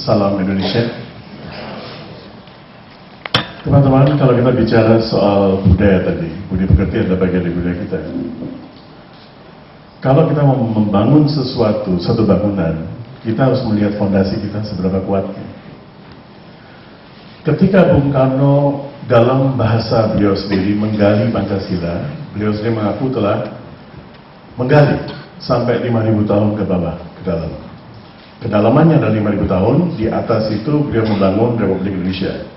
Salam Indonesia. Teman-teman, kalau kita bicara soal budaya tadi, budi pekerti adalah bagian dari budaya kita. Kalau kita mau membangun satu bangunan, kita harus melihat fondasi kita seberapa kuatnya. Ketika Bung Karno dalam bahasa beliau sendiri menggali Pancasila, beliau sendiri mengaku telah menggali sampai 5.000 tahun ke bawah, ke dalam. Kedalamannya adalah 5.000 tahun, di atas itu beliau membangun Republik Indonesia.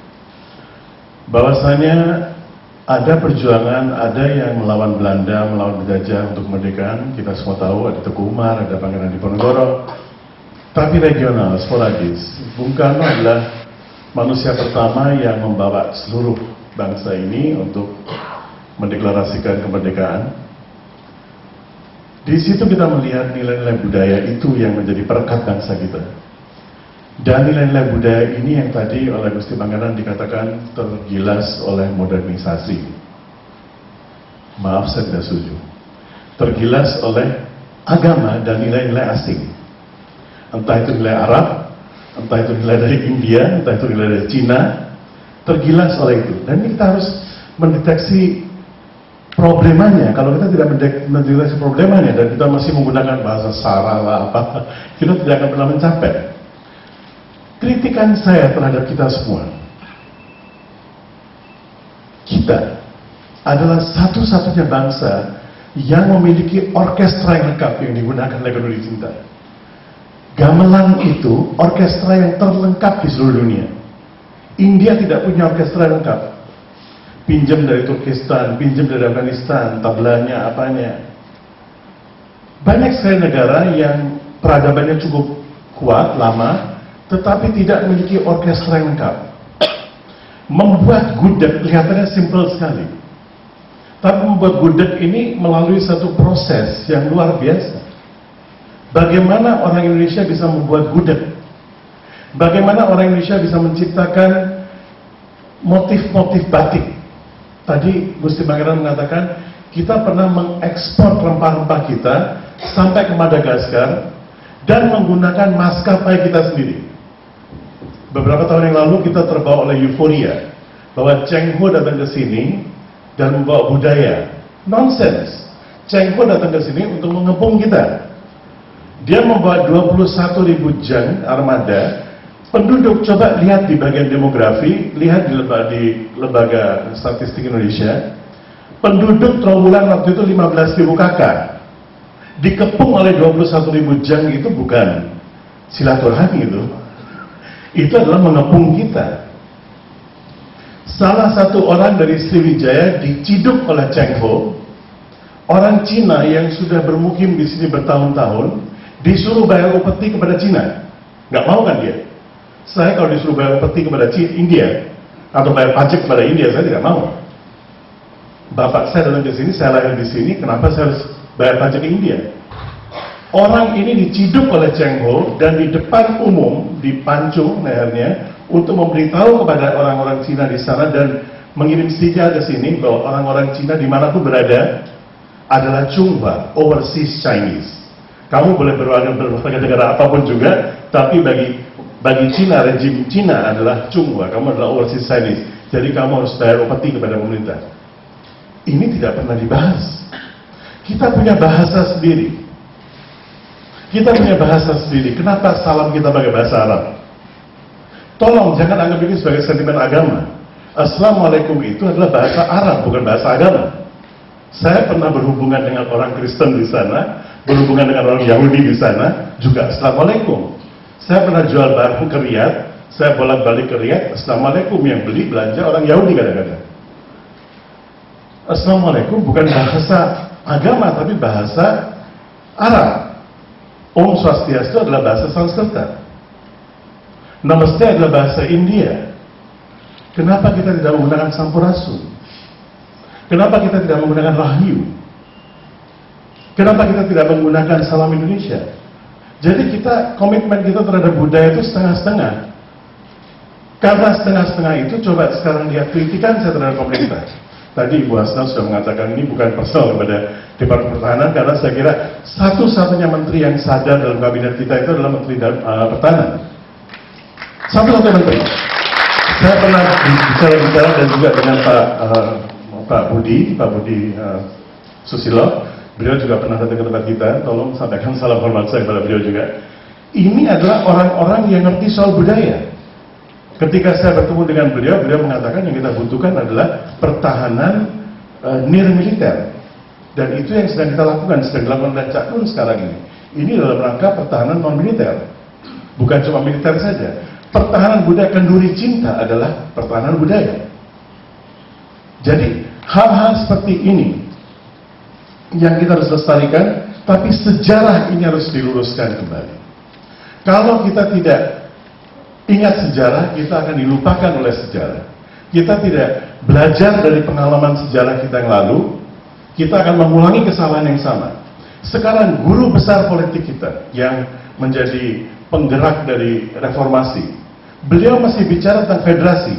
Bahwasanya ada perjuangan, ada yang melawan Belanda, melawan penjajah untuk kemerdekaan, kita semua tahu, ada Teguh Umar, ada Pangeran Diponegoro, tapi regional, sporadis. Bung Karno adalah manusia pertama yang membawa seluruh bangsa ini untuk mendeklarasikan kemerdekaan. Di situ kita melihat nilai-nilai budaya itu yang menjadi perekat bangsa kita. Dan nilai-nilai budaya ini yang tadi oleh Gusti Pangeran dikatakan tergilas oleh modernisasi. Maaf, saya tidak setuju. Tergilas oleh agama dan nilai-nilai asing. Entah itu nilai Arab, entah itu nilai dari India, entah itu nilai dari Cina, tergilas oleh itu. Dan ini kita harus mendeteksi problemanya. Kalau kita tidak mendeteksi problemanya dan kita masih menggunakan bahasa sara lah apa, kita tidak akan pernah mencapai. Kritikan saya terhadap kita semua, kita adalah satu-satunya bangsa yang memiliki orkestra yang lengkap yang digunakan oleh Keduri Cinta. Gamelan itu orkestra yang terlengkap di seluruh dunia. India tidak punya orkestra yang lengkap. Pinjam dari Turkistan, pinjam dari Afghanistan, tablanya, apanya. Banyak sekali negara yang peradabannya cukup kuat, lama, tetapi tidak memiliki orkestra yang lengkap. Membuat gudeg kelihatannya simpel sekali. Tapi membuat gudeg ini melalui satu proses yang luar biasa. Bagaimana orang Indonesia bisa membuat gudeg? Bagaimana orang Indonesia bisa menciptakan motif-motif batik? Tadi Gusti Pangeran mengatakan, kita pernah mengekspor rempah-rempah kita sampai ke Madagaskar dan menggunakan maskapai kita sendiri. Beberapa tahun yang lalu kita terbawa oleh euforia bahwa Cheng Ho datang ke sini dan membawa budaya. Nonsense. Cheng Ho datang ke sini untuk mengepung kita. Dia membawa 21.000 jang armada. Penduduk, coba lihat di bagian demografi, lihat di lembaga statistik Indonesia. Penduduk Trawulan waktu itu 15.000 kakak. Dikepung oleh 21.000 jang itu bukan silaturahmi itu. Itu adalah mengepung kita. Salah satu orang dari Sriwijaya diciduk oleh Cheng Ho. Orang Cina yang sudah bermukim di sini bertahun-tahun disuruh bayar upeti kepada Cina. Nggak mau kan dia? Saya kalau disuruh bayar upeti kepada India atau bayar pajak kepada India, saya tidak mau. Bapak saya datang ke sini, saya lahir di sini, kenapa saya harus bayar pajak ke India? Orang ini diciduk oleh Cheng Ho dan di depan umum dipancung lehernya untuk memberitahu kepada orang-orang Cina di sana dan mengirim sinyal ke sini bahwa orang-orang Cina dimanapun berada adalah Chunghwa, overseas Chinese. Kamu boleh berwarga negara apapun juga, tapi bagi Cina, rejim Cina adalah Chunghwa, kamu adalah overseas Chinese. Jadi kamu harus bayar upeti kepada pemerintah. Ini tidak pernah dibahas. Kita punya bahasa sendiri. Kita punya bahasa sendiri. Kenapa salam kita pakai bahasa Arab? Tolong jangan anggap ini sebagai sentimen agama. Assalamualaikum itu adalah bahasa Arab, bukan bahasa agama. Saya pernah berhubungan dengan orang Kristen di sana, berhubungan dengan orang Yahudi di sana, juga Assalamualaikum. Saya pernah jual barang ke Riyadh, saya bolak-balik ke Riyadh, Assalamualaikum, yang beli belanja orang Yahudi kadang-kadang. Assalamualaikum bukan bahasa agama, tapi bahasa Arab. Om Swastiastu adalah bahasa Sanskerta. Namaste adalah bahasa India. Kenapa kita tidak menggunakan Sampurasun? Kenapa kita tidak menggunakan Rahayu? Kenapa kita tidak menggunakan Salam Indonesia? Jadi komitmen kita terhadap budaya itu setengah-setengah. Karena setengah-setengah itu, coba sekarang lihat kritikan saya terhadap pemerintah. Tadi Ibu Hasna sudah mengatakan ini bukan personal kepada Departemen Pertahanan, karena saya kira satu-satunya menteri yang sadar dalam kabinet kita itu adalah Menteri Pertahanan. Satu-satunya menteri. Saya pernah bicara dan juga dengan Pak Budi Susilo. Beliau juga pernah datang ke tempat kita. Tolong sampaikan salam hormat saya kepada beliau juga. Ini adalah orang-orang yang ngerti soal budaya. Ketika saya bertemu dengan beliau mengatakan yang kita butuhkan adalah pertahanan nirmiliter. Dan itu yang sedang kita lakukan, sedang dilakukan oleh Cak Nun sekarang ini. Ini dalam rangka pertahanan non-militer. Bukan cuma militer saja. Pertahanan budaya kenduri cinta adalah pertahanan budaya. Jadi, hal-hal seperti ini yang kita harus lestarikan, tapi sejarah ini harus diluruskan kembali. Kalau kita tidak ingat sejarah, kita akan dilupakan oleh sejarah. Kita tidak belajar dari pengalaman sejarah kita yang lalu, kita akan mengulangi kesalahan yang sama. Sekarang guru besar politik kita yang menjadi penggerak dari reformasi, beliau masih bicara tentang federasi.